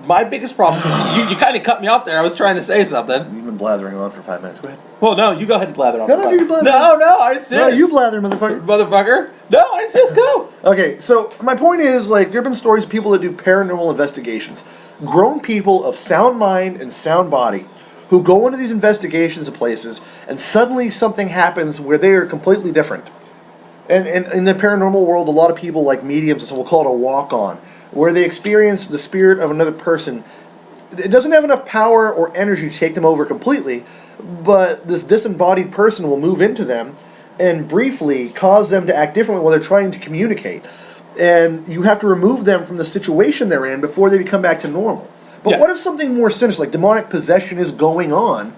My biggest problem, you kind of cut me off there. I was trying to say something. You've been blathering on for 5 minutes. Go ahead. Well, no, you go ahead and blather on. No, you blather. No, I insist. No, you blather, motherfucker. Motherfucker. No, I insist. Go. Okay, so my point is, there have been stories of people that do paranormal investigations. Grown people of sound mind and sound body who go into these investigations of places, and suddenly something happens where they are completely different. And in the paranormal world, a lot of people, like mediums, so we'll call it a walk-on, where they experience the spirit of another person. It doesn't have enough power or energy to take them over completely, but this disembodied person will move into them and briefly cause them to act differently while they're trying to communicate. And you have to remove them from the situation they're in before they come back to normal. But what if something more sinister, like demonic possession, is going on?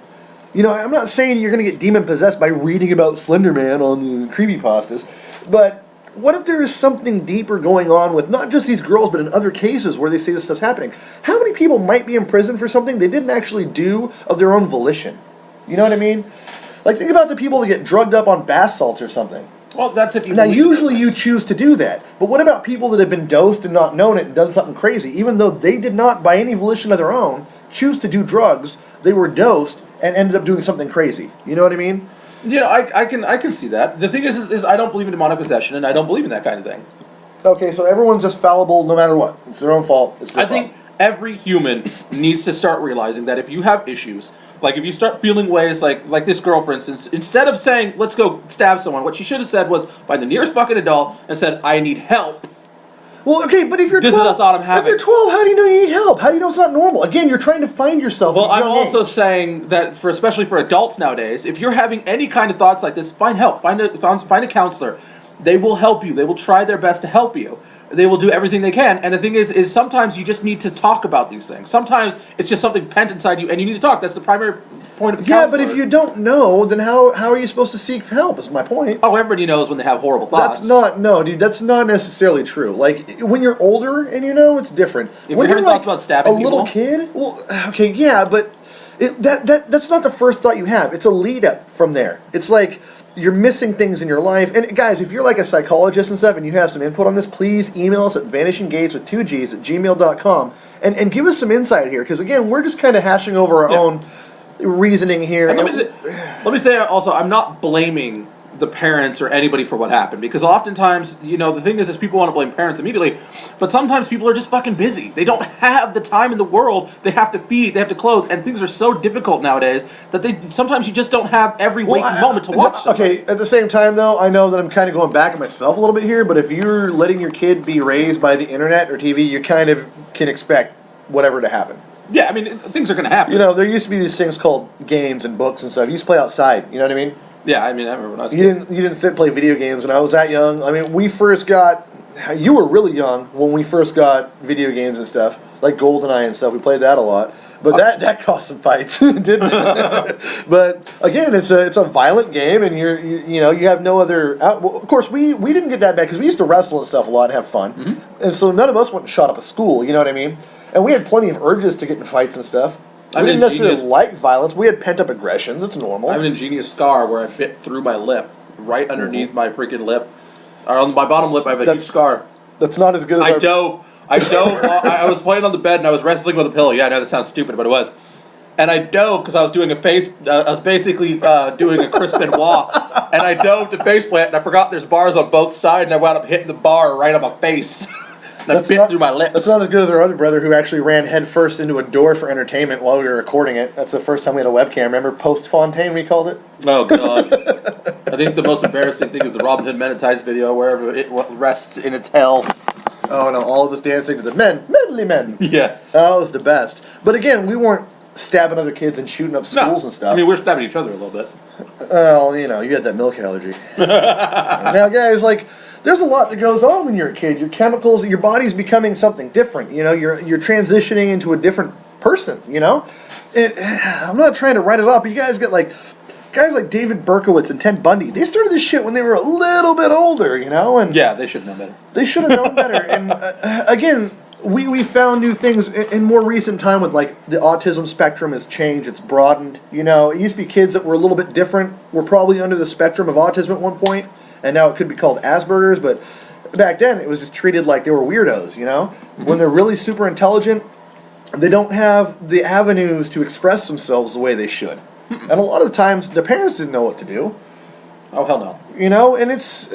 I'm not saying you're going to get demon-possessed by reading about Slenderman on the creepypastas, but what if there is something deeper going on with not just these girls, but in other cases where they say this stuff's happening? How many people might be in prison for something they didn't actually do of their own volition? You know what I mean? Think about the people that get drugged up on bath salts or something. Well, that's if you... Now, usually you choose to do that. But what about people that have been dosed and not known it and done something crazy? Even though they did not, by any volition of their own, choose to do drugs, they were dosed and ended up doing something crazy. You know what I mean? I can see that. The thing is I don't believe in demonic possession, and I don't believe in that kind of thing. Okay, so everyone's just fallible no matter what. It's their own fault. I think every human needs to start realizing that if you have issues, if you start feeling ways like this girl, for instance, instead of saying, let's go stab someone, what she should have said was, find the nearest fucking adult and said, I need help. Well, okay, but if you're 12... This is a thought I'm having. If you're 12, how do you know you need help? How do you know it's not normal? Again, you're trying to find yourself. Well, I'm also saying that, especially for adults nowadays, if you're having any kind of thoughts like this, find help. Find a counselor. They will help you. They will try their best to help you. They will do everything they can. And the thing is sometimes you just need to talk about these things. Sometimes it's just something pent inside you, and you need to talk. That's the primary point of counselor. Yeah, but if you don't know, then how are you supposed to seek help, is my point. Oh, everybody knows when they have horrible thoughts. That's not necessarily true. When you're older and it's different. If when you're having thoughts about stabbing people? A little kid? Well, okay, yeah, but that's not the first thought you have. It's a lead up from there. It's you're missing things in your life. And guys, if you're a psychologist and stuff and you have some input on this, please email us at vanishinggates@gmail.com and give us some insight here. Because again, we're just kind of hashing over our own reasoning here. And let me say also, I'm not blaming the parents or anybody for what happened, because oftentimes, the thing is people want to blame parents immediately, but sometimes people are just fucking busy. They don't have the time in the world. They have to feed, they have to clothe, and things are so difficult nowadays that sometimes you just don't have every waking moment to watch them. Okay, at the same time though, I know that I'm kind of going back at myself a little bit here, but if you're letting your kid be raised by the internet or TV, you kind of can expect whatever to happen. Yeah, I mean, things are going to happen. There used to be these things called games and books and stuff. You used to play outside, you know what I mean? Yeah, I mean, I remember when I was a kid. You didn't sit and play video games when I was that young. I mean, you were really young when we first got video games and stuff, like GoldenEye and stuff. We played that a lot. But that caused some fights, didn't it? But again, it's a violent game, and you have no other. Well, of course, we didn't get that bad because we used to wrestle and stuff a lot and have fun, and so none of us went and shot up a school. You know what I mean? And we had plenty of urges to get in fights and stuff. We didn't necessarily like violence. We had pent-up aggressions. It's normal. I have an ingenious scar where I bit through my lip, right underneath my freaking lip. Or on my bottom lip, I have a huge scar. That's not as good as I dove. I was laying on the bed and I was wrestling with a pillow. Yeah, I know that sounds stupid, but it was. And I dove because I was doing I was basically doing a Chris Benoit, and I dove to face plant, and I forgot there's bars on both sides, and I wound up hitting the bar right on my face. And I bit through my lip. That's not as good as our other brother who actually ran headfirst into a door for entertainment while we were recording it. That's the first time we had a webcam. Remember Post Fontaine, we called it? Oh, God. I think the most embarrassing thing is the Robin Hood Men in Tights video, wherever it rests in its hell. Oh, no, all of us dancing to the medley men. Yes. Oh, it was the best. But again, we weren't stabbing other kids and shooting up schools and stuff. I mean, we're stabbing each other a little bit. Well, you know, you had that milk allergy. Now, guys, like, there's a lot that goes on when you're a kid. Your chemicals, your body's becoming something different. You know, you're transitioning into a different person, you know? I'm not trying to write it off, but you guys get, like, guys like David Berkowitz and Ted Bundy, they started this shit when they were a little bit older, you know? And yeah, they should have known better. They should have known better. And, again, we found new things in more recent time with, like, the autism spectrum has changed, it's broadened, you know? It used to be kids that were a little bit different, were probably under the spectrum of autism at one point, and now it could be called Asperger's, but back then it was just treated like they were weirdos, you know? Mm-hmm. When they're really super intelligent, they don't have the avenues to express themselves the way they should. Mm-mm. And a lot of the times, their parents didn't know what to do. Oh, hell no. You know, and it's...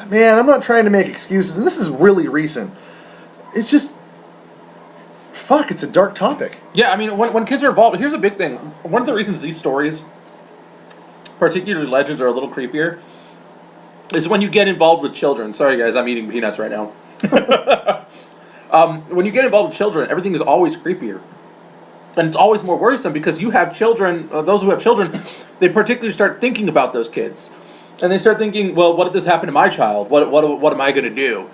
Man, I'm not trying to make excuses, and this is really recent. It's just... Fuck, it's a dark topic. Yeah, I mean, when kids are involved, here's a big thing. One of the reasons these stories, particularly legends, are a little creepier is when you get involved with children. Sorry, guys, I'm eating peanuts right now. When you get involved with children, everything is always creepier. And it's always more worrisome because you have children, those who have children, they particularly start thinking about those kids. And they start thinking, well, what if this happened to my child? What am I going to do?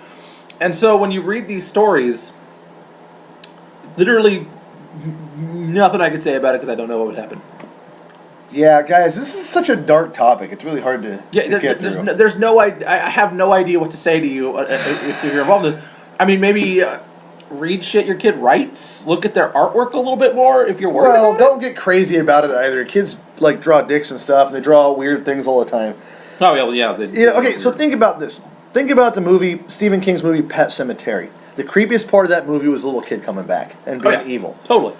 And so when you read these stories, literally nothing I could say about it because I don't know what would happen. Yeah, guys, this is such a dark topic. It's really hard to get through. There's no idea. I have no idea what to say to you if you're involved in this. I mean, maybe read shit your kid writes. Look at their artwork a little bit more if you're worried. Well, don't get crazy about it either. Kids like draw dicks and stuff, and they draw weird things all the time. Oh yeah, well, yeah. Okay, so think about this. Think about the movie, Stephen King's movie, Pet Sematary. The creepiest part of that movie was the little kid coming back and being evil. Totally.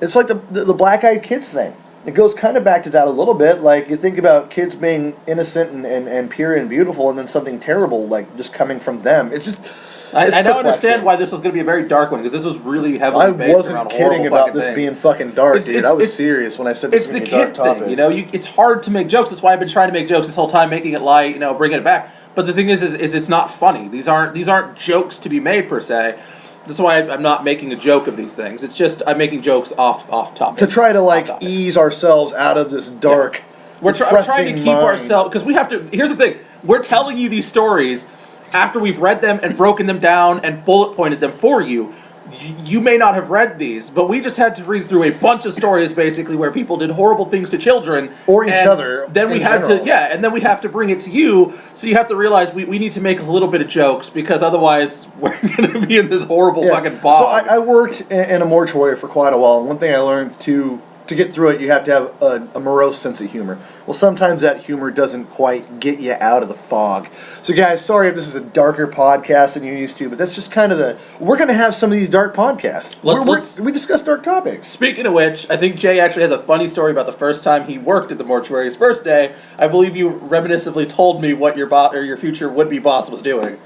It's like the black-eyed kids thing. It goes kind of back to that a little bit. Like, you think about kids being innocent and pure and beautiful, and then something terrible, like, just coming from them. It's just... I don't understand why this was going to be a very dark one, because this was really heavily based around horrible fucking things. I wasn't kidding about this being fucking dark, dude. I was serious when I said this was going to be a dark topic. It's the kid thing, you know? It's hard to make jokes. That's why I've been trying to make jokes this whole time, making it light, you know, bringing it back. But the thing is it's not funny. These aren't jokes to be made, per se. That's why I'm not making a joke of these things. It's just I'm making jokes off topic. To try to, like, ease ourselves out of this dark, We're trying to keep ourselves... Because we have to... Here's the thing. We're telling you these stories after we've read them and broken them down and bullet pointed them for you. You may not have read these, but we just had to read through a bunch of stories, basically, where people did horrible things to children. Or each other. Then we had to... Yeah, and then we have to bring it to you, so you have to realize we need to make a little bit of jokes, because otherwise we're going to be in this horrible fucking bog. So I worked in a mortuary for quite a while, and one thing I learned to get through it, you have to have a morose sense of humor. Well, sometimes that humor doesn't quite get you out of the fog. So, guys, sorry if this is a darker podcast than you used to, but that's just kind of we're going to have some of these dark podcasts. We discuss dark topics. Speaking of which, I think Jay actually has a funny story about the first time he worked at the mortuary. His first day, I believe you reminiscently told me what your future would-be boss was doing.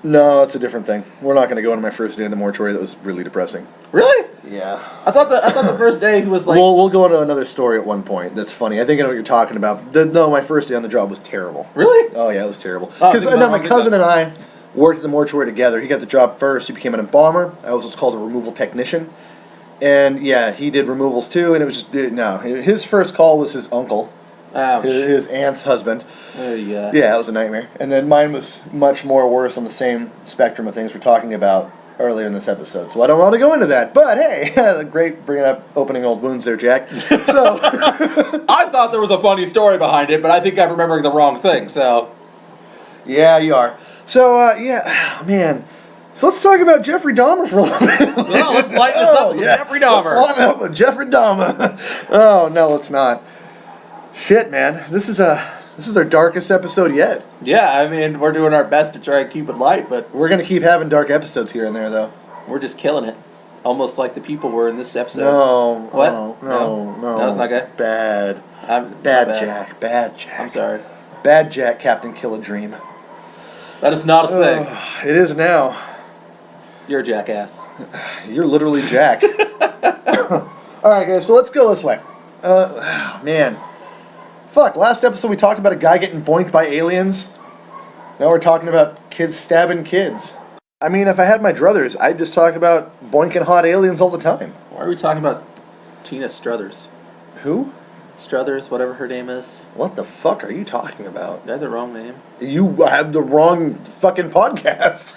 No, it's a different thing. We're not going to go into my first day in the mortuary. That was really depressing. Really? Yeah. I thought the first day he was like... We'll go into another story at one point. That's funny. I think I know what you're talking about. No, my first day on the job was terrible. Really? Oh, yeah, it was terrible. Because my cousin and I worked at the mortuary together. He got the job first. He became an embalmer. I was what's called a removal technician. And, yeah, he did removals, too. And it was just... No. His first call was his uncle. Ouch. His aunt's husband. Yeah, it was a nightmare. And then mine was much more worse on the same spectrum of things we're talking about earlier in this episode. So I don't want to go into that. But hey, great bringing up opening old wounds there, Jack. So I thought there was a funny story behind it, but I think I'm remembering the wrong thing. So yeah, you are. So man. So let's talk about Jeffrey Dahmer for a little bit. Well, let's lighten this up with Jeffrey Dahmer. Let's lighten up with Jeffrey Dahmer. Oh no, let's not. Shit, man. This is This is our darkest episode yet. Yeah, I mean, we're doing our best to try and keep it light, but... We're going to keep having dark episodes here and there, though. We're just killing it. Almost like the people were in this episode. No. What? No. No, it's not good? Bad. Bad Jack. Bad Jack. I'm sorry. Bad Jack, Captain Kill a Dream. That is not a thing. It is now. You're a jackass. You're literally Jack. Alright, guys, so let's go this way. Man. Fuck, last episode we talked about a guy getting boinked by aliens. Now we're talking about kids stabbing kids. I mean, if I had my druthers, I'd just talk about boinking hot aliens all the time. Why are we talking about Tina Struthers? Who? Struthers, whatever her name is. What the fuck are you talking about? I had the wrong name. You have the wrong fucking podcast.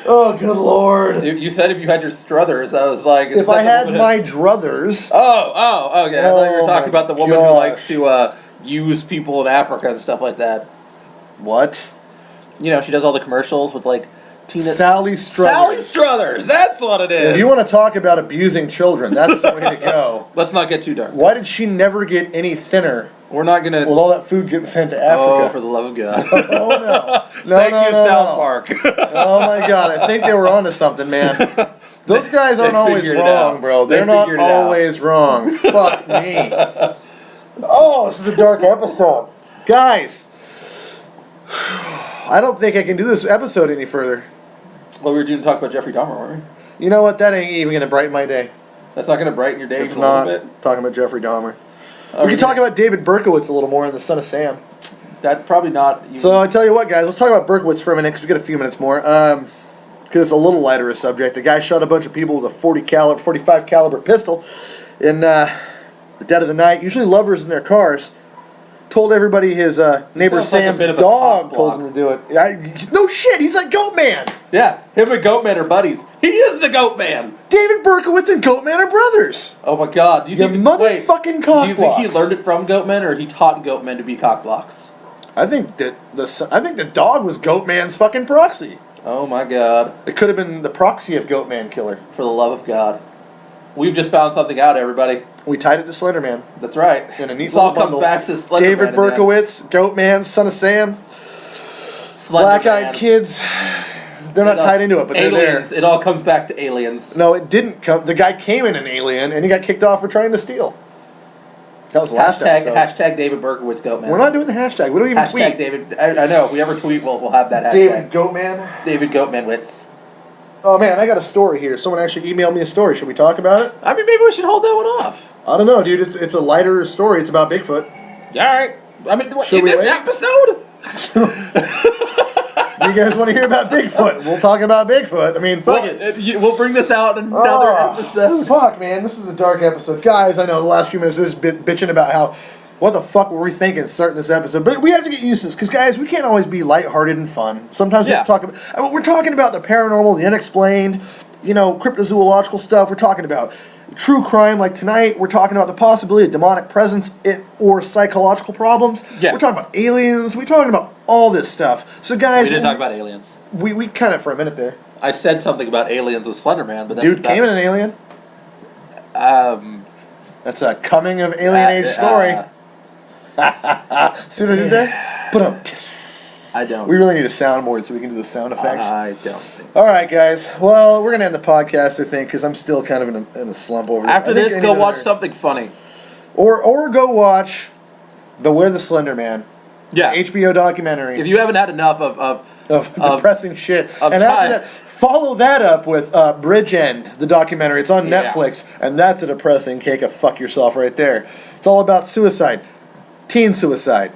Oh, good lord. You said if you had your Struthers, I was like... If I had my druthers... Oh, okay. I thought you were talking about the woman who likes to use people in Africa and stuff like that. What? You know, she does all the commercials with, like, Tina... Sally Struthers. Sally Struthers! That's what it is! If you want to talk about abusing children, that's the way to go. Let's not get too dark. Why did she never get any thinner? We're not going to... With all that food getting sent to Africa. Oh, for the love of God. Oh, no. Thank you, South Park. Oh, my God. I think they were onto something, man. Those guys aren't always wrong, bro. They're not always wrong. Fuck me. Oh, this is a dark episode. Guys, I don't think I can do this episode any further. Well, we were going to talk about Jeffrey Dahmer, weren't we? You know what? That ain't even going to brighten my day. That's not going to brighten your day it's even a little bit? It's not. Talking about Jeffrey Dahmer. We can talk about David Berkowitz a little more in The Son of Sam. That probably not even... So I tell you what, guys, let's talk about Berkowitz for a minute because we got a few minutes more. Because it's a little lighter a subject. The guy shot a bunch of people with a 45 caliber pistol in the dead of the night. Usually lovers in their cars. Told everybody his neighbor Sam's dog told him to do it. No shit, he's like Goatman. Yeah, him and Goatman are buddies. He is the Goatman. David Berkowitz and Goatman are brothers. Oh my God! Do you think motherfucking cockblocks? Do you think he learned it from Goatman, or he taught Goatman to be cockblocks? I think that the dog was Goatman's fucking proxy. Oh my God! It could have been the proxy of Goatman Killer. For the love of God, we've just found something out, everybody. We tied it to Slenderman. That's right. In a neat this all comes back to Slenderman. David Berkowitz, Goatman, Son of Sam, Black-Eyed Kids. They're not tied into it, but aliens. They're there. It all comes back to aliens. No, it didn't come. The guy came in an alien, and he got kicked off for trying to steal. That was the last episode. Hashtag David Berkowitz Goatman. We're not doing the hashtag. We don't even tweet. Hashtag David. I know. If we ever tweet, we'll have that hashtag. David Goatman. David Goatmanwitz. Oh man, I got a story here. Someone actually emailed me a story. Should we talk about it? I mean, maybe we should hold that one off. I don't know, dude. It's a lighter story. It's about Bigfoot. All right. I mean, in this episode? You guys want to hear about Bigfoot? We'll talk about Bigfoot. I mean, fuck it. We'll bring this out in another episode. Fuck, man. This is a dark episode. Guys, I know the last few minutes is bitching about how, what the fuck were we thinking starting this episode? But we have to get used to this, because, guys, we can't always be lighthearted and fun. Sometimes we have to talk about... I mean, we're talking about the paranormal, the unexplained, cryptozoological stuff. We're talking about true crime, like tonight. We're talking about the possibility of demonic presence or psychological problems. Yeah. We're talking about aliens. We're talking about all this stuff. So, guys... We didn't talk about aliens. We kind of, for a minute there. I said something about aliens with Slenderman, but that's... Dude came in an alien? That's a coming of alien age story. See what I did there? But I don't. We really need a soundboard so we can do the sound effects. I don't think so. All right, guys. Well, we're going to end the podcast, I think, because I'm still kind of in a slump over this. After this, go watch something funny. Or go watch Beware the Slender Man. Yeah. HBO documentary. If you haven't had enough of depressing shit. And after that, follow that up with Bridge End, the documentary. It's on Netflix, and that's a depressing cake of fuck yourself right there. It's all about suicide. Teen suicide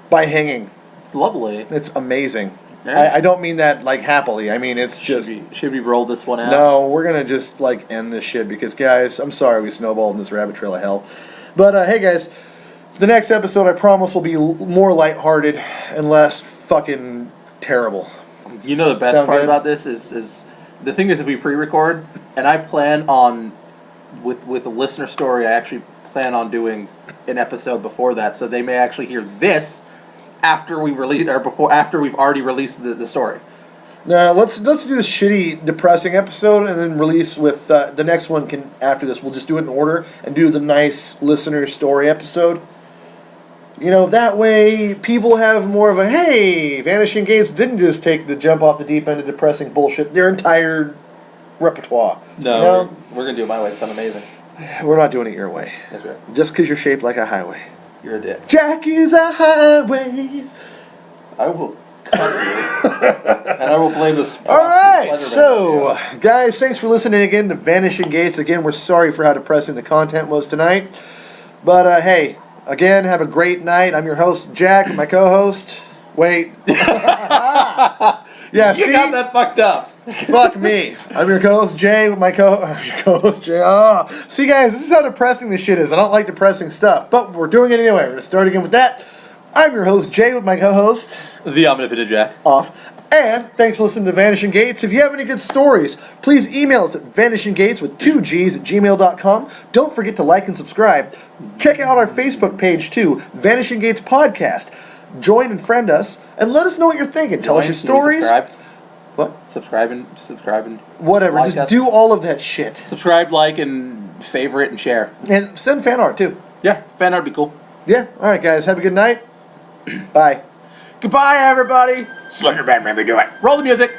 by hanging. Lovely. It's amazing. Yeah. I don't mean that like happily. I mean it's just... Should we roll this one out? No, we're going to just like end this shit because, guys, I'm sorry we snowballed in this rabbit trail of hell. But hey, guys, the next episode I promise will be more lighthearted and less fucking terrible. You know the best part about this is the thing is that we pre-record, and I plan on, with a listener story, I actually plan on doing an episode before that, so they may actually hear this after we release after we've already released the story. Now let's do this shitty depressing episode and then release with the next one. After this we'll just do it in order and do the nice listener story episode. You know, that way people have more of a, hey, Vanishing Gates didn't just take the jump off the deep end of depressing bullshit. Their entire repertoire. No, you know? we're going to do it my way because I'm amazing. We're not doing it your way. That's right. Just because you're shaped like a highway. You're a dick. Jack is a highway. I will cut you. And I will blame this. All right, so, guys, thanks for listening again to Vanishing Gates. Again, we're sorry for how depressing the content was tonight. But, hey, again, have a great night. I'm your host, Jack, my co-host. Wait. Yeah, you got that fucked up. Fuck me. I'm your co-host, Jay, with my co-host, Jay. Oh. See, guys, this is how depressing this shit is. I don't like depressing stuff, but we're doing it anyway. We're going to start again with that. I'm your host, Jay, with my co-host, the omnipotent Jack. Off. And thanks for listening to Vanishing Gates. If you have any good stories, please email us at vanishinggates@gmail.com. Don't forget to like and subscribe. Check out our Facebook page, too, Vanishing Gates Podcast. Join and friend us, and let us know what you're thinking. Tell us your stories. What? Subscribe and whatever. Like just do all of that shit. Subscribe, like, and favorite and share. And send fan art, too. Yeah, fan art would be cool. Yeah. All right, guys. Have a good night. Bye. Goodbye, everybody. Slenderman made me do it. Roll the music.